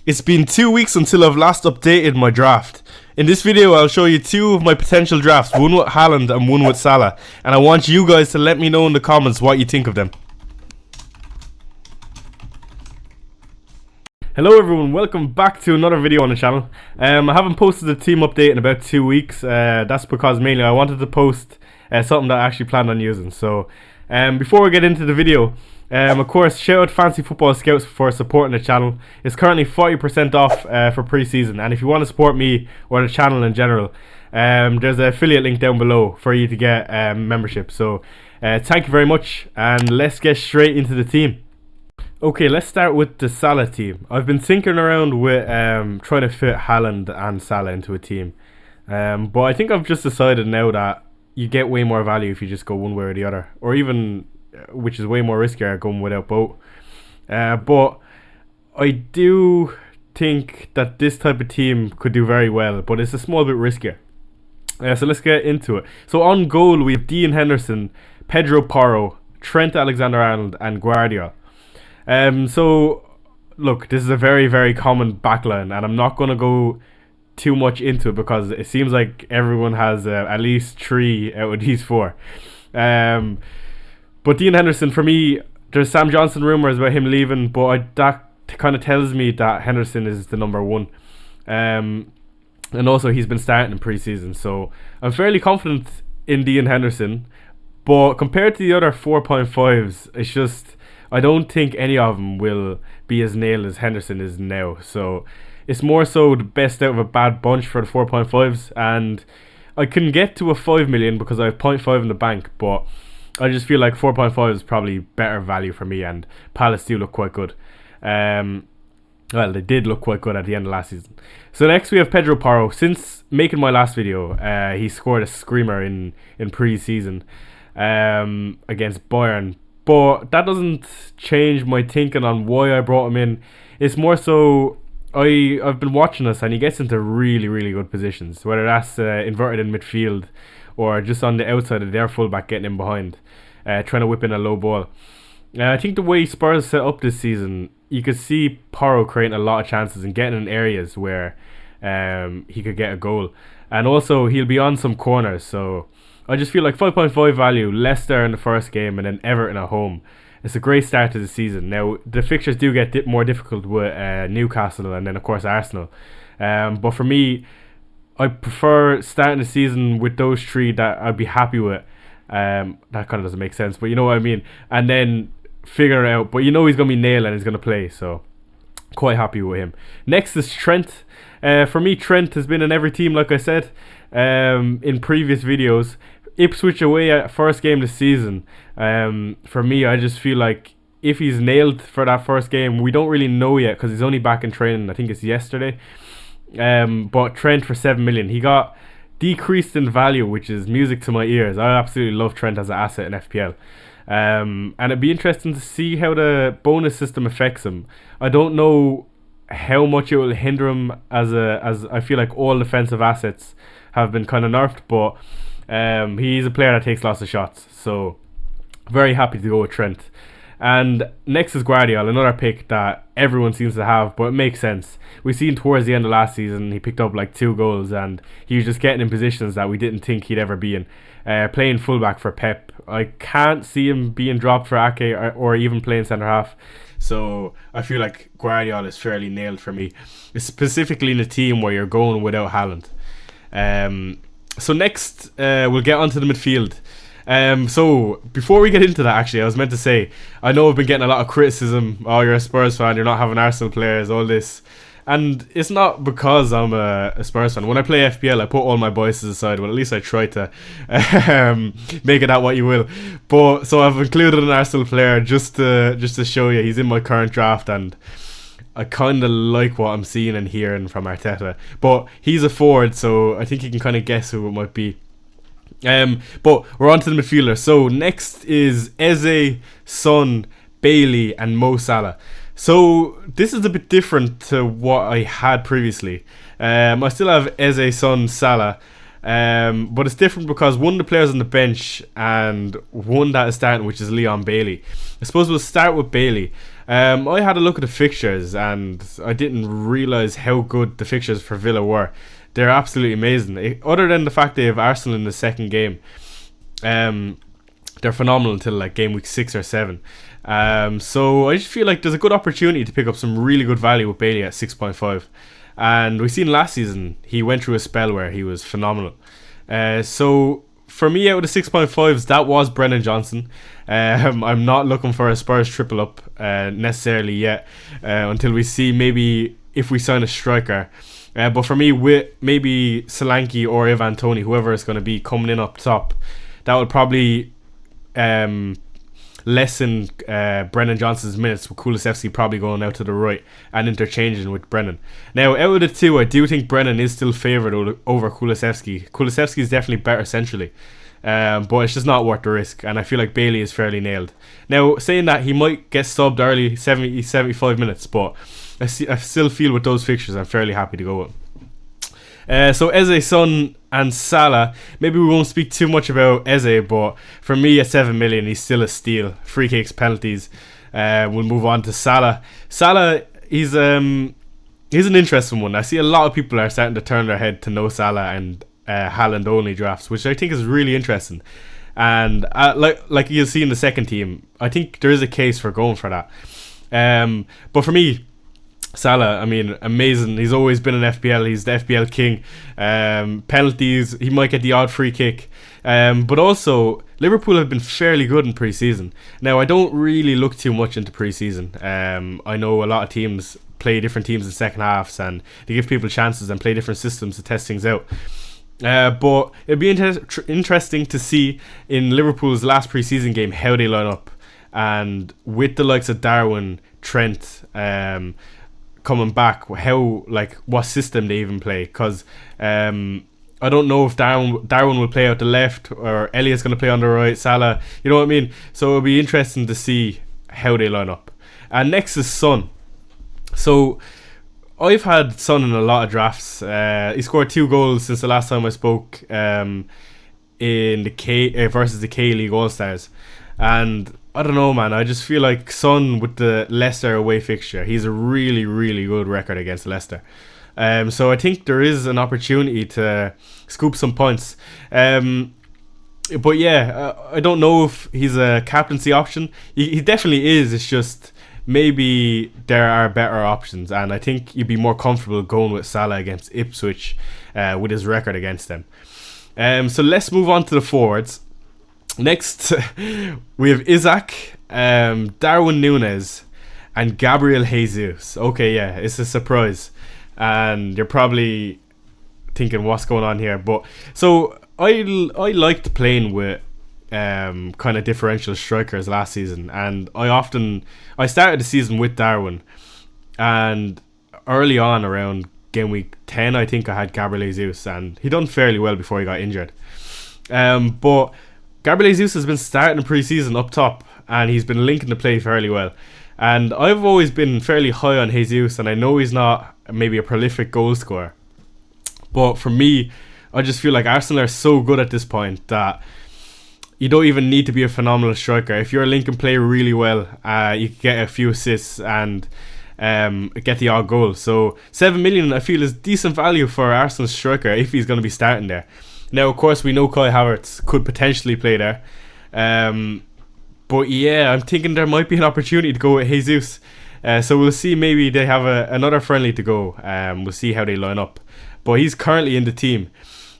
It's been 2 weeks until I've last updated my draft. In this video I'll show you two of my potential drafts, one with Haaland and one with Salah, and I want you guys to let me know in the comments what you think of them. Hello everyone, welcome back to another video on the channel. I haven't posted a team update in about 2 weeks. That's because mainly I wanted to post something that I actually planned on using. So before we get into the video, of course, shout out Fancy Football Scouts for supporting the channel. It's currently 40% off for pre-season, and if you want to support me or the channel in general, there's an affiliate link down below for you to get membership. So thank you very much, and let's get straight into the team. Okay, let's start with the Salah team. I've been tinkering around with trying to fit Haaland and Salah into a team, but I think I've just decided now that you get way more value if you just go one way or the other, or even, which is way more riskier, going without both. But I do think that this type of team could do very well, but it's a small bit riskier. So let's get into it. So on goal we have Dean Henderson, Pedro Porro, Trent Alexander-Arnold and Guardiola. So look, this is a very, very common backline, and I'm not going to go too much into it because it seems like everyone has at least 3 out of these 4. But Dean Henderson, for me, there's Sam Johnson rumours about him leaving, but that kind of tells me that Henderson is the number 1. And also he's been starting in pre-season, so I'm fairly confident in Dean Henderson. But compared to the other 4.5s, it's just, I don't think any of them will be as nailed as Henderson is now. So it's more so the best out of a bad bunch for the 4.5s, and I can get to a 5 million because I have 0.5 in the bank, but I just feel like 4.5 is probably better value for me, and Palace do look quite good. Well, they did look quite good at the end of last season. So next we have Pedro Porro. Since making my last video, he scored a screamer in pre-season against Bayern. But that doesn't change my thinking on why I brought him in. It's more so I've been watching us, and he gets into really, really good positions, whether that's inverted in midfield or just on the outside of their fullback getting in behind, trying to whip in a low ball. I think the way Spurs set up this season, you could see Porro creating a lot of chances and getting in areas where he could get a goal. And also he'll be on some corners, so I just feel like 5.5 value, Leicester in the first game and then Everton at home. It's a great start to the season. Now, the fixtures do get more difficult with Newcastle and then, of course, Arsenal. But for me, I prefer starting the season with those 3 that I'd be happy with. That kind of doesn't make sense, but you know what I mean. And then figure it out. But you know he's going to be nailed and he's going to play, so quite happy with him. Next is Trent. For me, Trent has been in every team, like I said in previous videos. Ipswich away at first game this season. For me, I just feel like if he's nailed for that first game, we don't really know yet because he's only back in training. I think it's yesterday. But Trent for 7 million, he got decreased in value, which is music to my ears. I absolutely love Trent as an asset in FPL. And it'd be interesting to see how the bonus system affects him. I don't know how much it will hinder him as I feel like all defensive assets have been kind of nerfed, but he's a player that takes lots of shots, so very happy to go with Trent. And next is Guardiola, another pick that everyone seems to have, but it makes sense. We've seen towards the end of last season he picked up like 2 goals, and he was just getting in positions that we didn't think he'd ever be in. Playing fullback for Pep, I can't see him being dropped for Ake or even playing centre half. So I feel like Guardiola is fairly nailed for me, specifically in a team where you're going without Haaland. So next we'll get onto the midfield. So before we get into that, actually, I was meant to say, I know I've been getting a lot of criticism. Oh, you're a Spurs fan, you're not having Arsenal players, all this. And it's not because I'm a Spurs fan. When I play FPL, I put all my biases aside. Well, at least I try to make it out what you will. But so I've included an Arsenal player just to show you. He's in my current draft, and I kind of like what I'm seeing and hearing from Arteta. But he's a forward, so I think you can kind of guess who it might be. But we're on to the midfielder. So next is Eze, Son, Bailey and Mo Salah. So this is a bit different to what I had previously. I still have Eze, Son, Salah, but it's different because one of the players on the bench and one that is starting, which is Leon Bailey. I suppose we'll start with Bailey. I had a look at the fixtures and I didn't realise how good the fixtures for Villa were. They're absolutely amazing. Other than the fact they have Arsenal in the second game, they're phenomenal until like game week 6 or 7. So I just feel like there's a good opportunity to pick up some really good value with Bailey at 6.5. And we've seen last season he went through a spell where he was phenomenal. So for me, out of the 6.5s, that was Brennan Johnson. I'm not looking for a Spurs triple up necessarily yet, until we see maybe if we sign a striker. But for me, with maybe Solanke or Ivan Toney, whoever it's going to be coming in up top, that would probably lessen Brennan Johnson's minutes, with Kulusevski probably going out to the right and interchanging with Brennan. Now, out of the two, I do think Brennan is still favoured over Kulusevski. Kulusevski is definitely better centrally, but it's just not worth the risk, and I feel like Bailey is fairly nailed. Now, saying that, he might get subbed early, 75 minutes, but I still feel with those fixtures I'm fairly happy to go with. So Eze, Son and Salah, maybe we won't speak too much about Eze, but for me at 7 million he's still a steal. Free kicks, penalties. We'll move on to Salah. Salah, he's an interesting one. I see a lot of people are starting to turn their head to no Salah and Haaland only drafts, which I think is really interesting. And like you'll see in the second team, I think there is a case for going for that. But for me, Salah, I mean, amazing. He's always been an FPL. He's the FPL king. Penalties, he might get the odd free kick. But also, Liverpool have been fairly good in pre-season. Now, I don't really look too much into pre-season. I know a lot of teams play different teams in second halves and they give people chances and play different systems to test things out. But it'd be interesting to see in Liverpool's last pre-season game how they line up. And with the likes of Darwin, Trent, coming back, how, like, what system they even play, because I don't know if Darwin will play out the left or Elliott's going to play on the right, Salah, you know what I mean? So it'll be interesting to see how they line up. And next is Son. So I've had Son in a lot of drafts. He scored 2 goals since the last time I spoke in the K versus the K-League All-Stars. And I don't know, man. I just feel like Son with the Leicester away fixture, he's a really, really good record against Leicester. So I think there is an opportunity to scoop some points. But yeah, I don't know if he's a captaincy option. He definitely is. It's just maybe there are better options, and I think you'd be more comfortable going with Salah against Ipswich with his record against them. So let's move on to the forwards. Next, we have Isaac, Darwin Núñez, and Gabriel Jesus. Okay, yeah, it's a surprise, and you're probably thinking what's going on here. But so I liked playing with kind of differential strikers last season, and I started the season with Darwin, and early on around game week 10, I think I had Gabriel Jesus, and he done fairly well before he got injured. But Gabriel Jesus has been starting the pre-season up top, and he's been linking the play fairly well. And I've always been fairly high on Jesus, and I know he's not maybe a prolific goal scorer, but for me, I just feel like Arsenal are so good at this point that you don't even need to be a phenomenal striker. If you're linking play really well, you can get a few assists and get the odd goal. So 7 million I feel is decent value for Arsenal's striker if he's going to be starting there. Now, of course, we know Kai Havertz could potentially play there. But yeah, I'm thinking there might be an opportunity to go with Jesus. So we'll see. Maybe they have another friendly to go. We'll see how they line up. But he's currently in the team.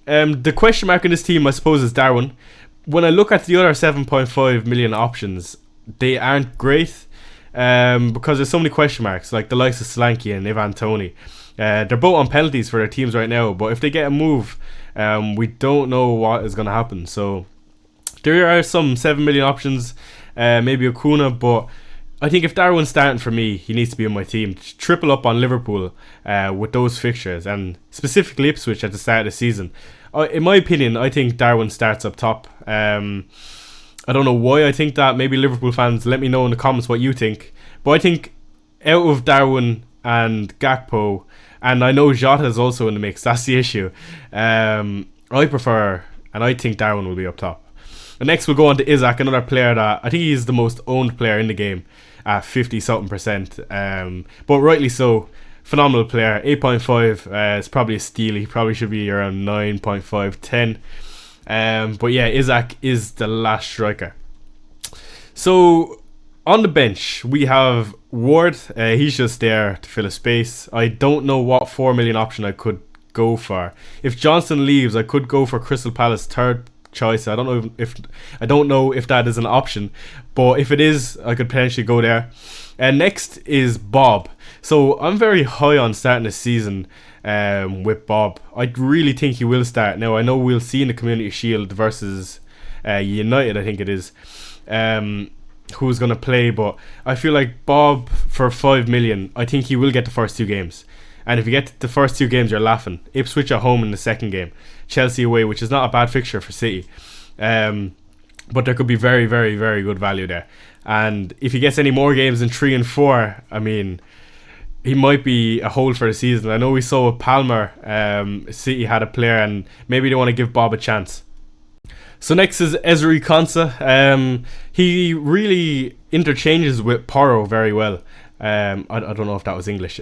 The question mark in this team, I suppose, is Darwin. When I look at the other 7.5 million options, they aren't great. Because there's so many question marks, like the likes of Solanke and Ivan Toney. They're both on penalties for their teams right now, but if they get a move, we don't know what is going to happen. So there are some 7 million options, maybe Acuna, but I think if Darwin's starting for me, he needs to be on my team. Triple up on Liverpool with those fixtures, and specifically Ipswich at the start of the season. In my opinion, I think Darwin starts up top. I don't know why I think that. Maybe Liverpool fans, let me know in the comments what you think. But I think out of Darwin and Gakpo, and I know Jota is also in the mix, that's the issue. I prefer, and I think Darwin will be up top. And next we'll go on to Isaac, another player that I think he's the most owned player in the game. at 50 something percent. But rightly so. Phenomenal player. 8.5 is probably a steal. He probably should be around 9.5, 10. But yeah, Isaac is the last striker. So on the bench we have Ward. He's just there to fill a space. I don't know what 4 million option I could go for. If Johnson leaves, I could go for Crystal Palace third choice. I don't know if that is an option, but if it is, I could potentially go there. And next is Bob. So I'm very high on starting the season with Bob. I really think he will start. Now I know we'll see in the Community Shield versus United, I think it is, who's going to play, but I feel like Bob for 5 million, I think he will get the first 2 games. And if you get the first 2 games, you're laughing. Ipswich at home in the second game, Chelsea away, which is not a bad fixture for City. But there could be very, very, very good value there. And if he gets any more games in 3 and 4, I mean, he might be a hold for the season. I know we saw with Palmer, City had a player, and maybe they want to give Bob a chance. So next is Ezri Konsa. He really interchanges with Porro very well. I don't know if that was English.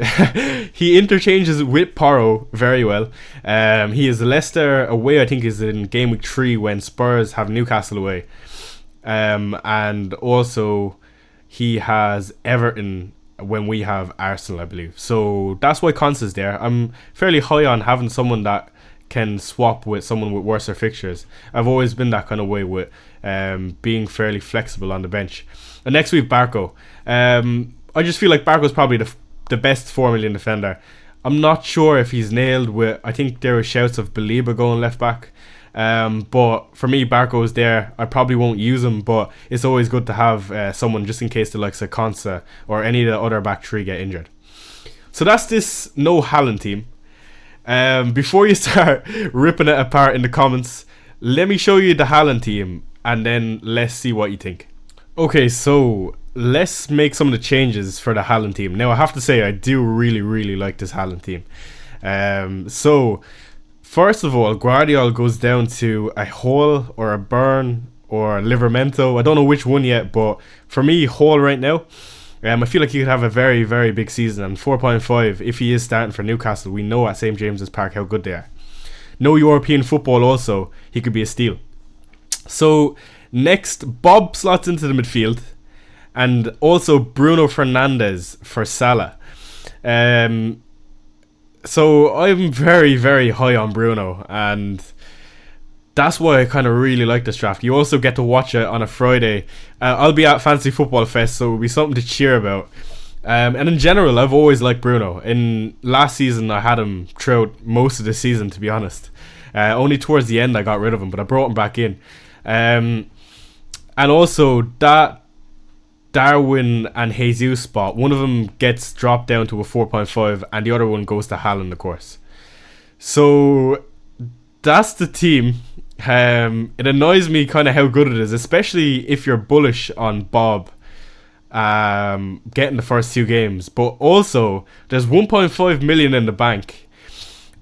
He interchanges with Porro very well. He is Leicester away, I think is in game week 3 when Spurs have Newcastle away. And also he has Everton when we have Arsenal, I believe. So that's why Konsa's there. I'm fairly high on having someone that can swap with someone with worser fixtures. I've always been that kind of way with being fairly flexible on the bench. And next we have Barco. I just feel like Barco's probably the best 4 million defender. I'm not sure if he's nailed with, I think there were shouts of Baliba going left back. But for me, Barco's there. I probably won't use him, but it's always good to have someone just in case the likes of Konsa or any of the other back 3 get injured. So that's this no Haaland team. Before you start ripping it apart in the comments, let me show you the Haaland team and then let's see what you think. Okay, so let's make some of the changes for the Haaland team. Now I have to say I do really like this Haaland team. So first of all, Guardiola goes down to a Hull or a Burn or a Livermento. I don't know which one yet, but for me, Hull right now. I feel like he could have a very big season, and 4.5 if he is starting for Newcastle. We know at St James's Park how good they are. No European football also, he could be a steal. So next, Bob slots into the midfield, and also Bruno Fernandes for Salah. So I'm very high on Bruno, and that's why I kind of really like this draft. You also get to watch it on a Friday. I'll be at Fantasy Football Fest, so it'll be something to cheer about. And in general, I've always liked Bruno. In last season, I had him throughout most of the season, to be honest. Only towards the end I got rid of him, but I brought him back in. And also, that Darwin and Jesus spot, one of them gets dropped down to a 4.5, and the other one goes to Haaland, of course. So that's the team. It annoys me kind of how good it is, especially if you're bullish on Bob getting the first 2 games. But also, there's 1.5 million in the bank,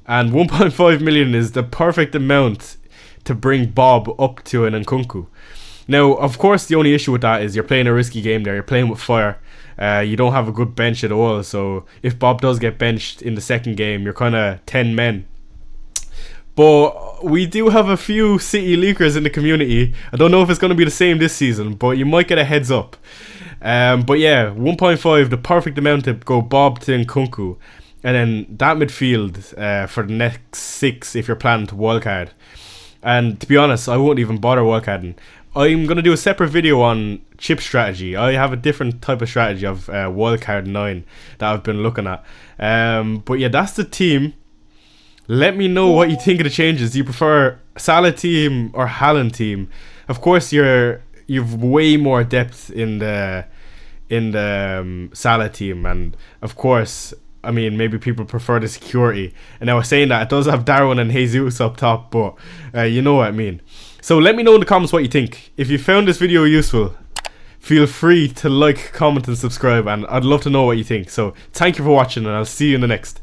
and 1.5 million is the perfect amount to bring Bob up to an Nkunku. Now, of course, the only issue with that is you're playing a risky game there. You're playing with fire. You don't have a good bench at all. So if Bob does get benched in the second game, you're kind of 10 men. But we do have a few City leakers in the community. I don't know if it's going to be the same this season, but you might get a heads up. But yeah, 1.5, the perfect amount to go Bob to Nkunku. And then that midfield for the next 6 if you're planning to wildcard. And to be honest, I won't even bother wildcarding. I'm going to do a separate video on chip strategy. I have a different type of strategy of wildcard 9 that I've been looking at. But yeah, that's the team. Let me know what you think of the changes. Do you prefer Salah team or Haaland team? Of course, you've way more depth in the Salah team, and of course, I mean, maybe people prefer the security. And I was saying that it does have Darwin and Jesus up top, but you know what I mean. So let me know in the comments what you think. If you found this video useful, feel free to like, comment and subscribe, and I'd love to know what you think. So thank you for watching, and I'll see you in the next.